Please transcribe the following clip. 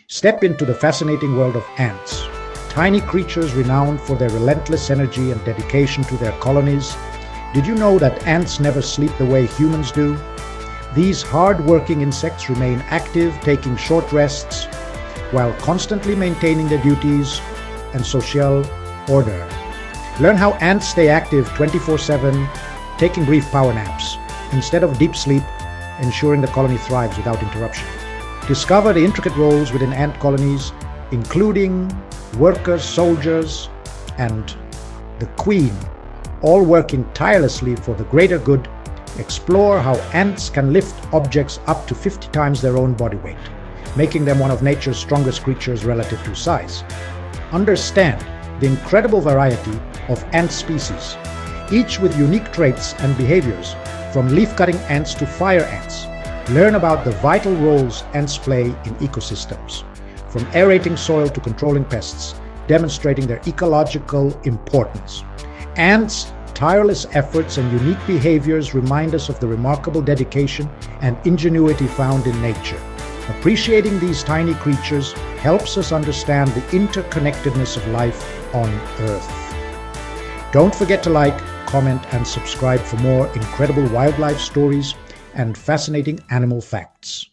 Step into the fascinating world of ants, tiny creatures renowned for their relentless energy and dedication to their colonies. Did you know that ants never sleep the way humans do? These hard-working insects remain active, taking short rests, while constantly maintaining their duties and social order. Learn how ants stay active 24/7, taking brief power naps, instead of deep sleep, ensuring the colony thrives without interruption. Discover the intricate roles within ant colonies, including workers, soldiers, and the queen, all working tirelessly for the greater good. Explore how ants can lift objects up to 50 times their own body weight, making them one of nature's strongest creatures relative to size. Understand the incredible variety of ant species, each with unique traits and behaviors, from leaf-cutting ants to fire ants. Learn about the vital roles ants play in ecosystems, from aerating soil to controlling pests, demonstrating their ecological importance. Ants' tireless efforts and unique behaviors remind us of the remarkable dedication and ingenuity found in nature. Appreciating these tiny creatures helps us understand the interconnectedness of life on Earth. Don't forget to like, comment, and subscribe for more incredible wildlife stories and fascinating animal facts.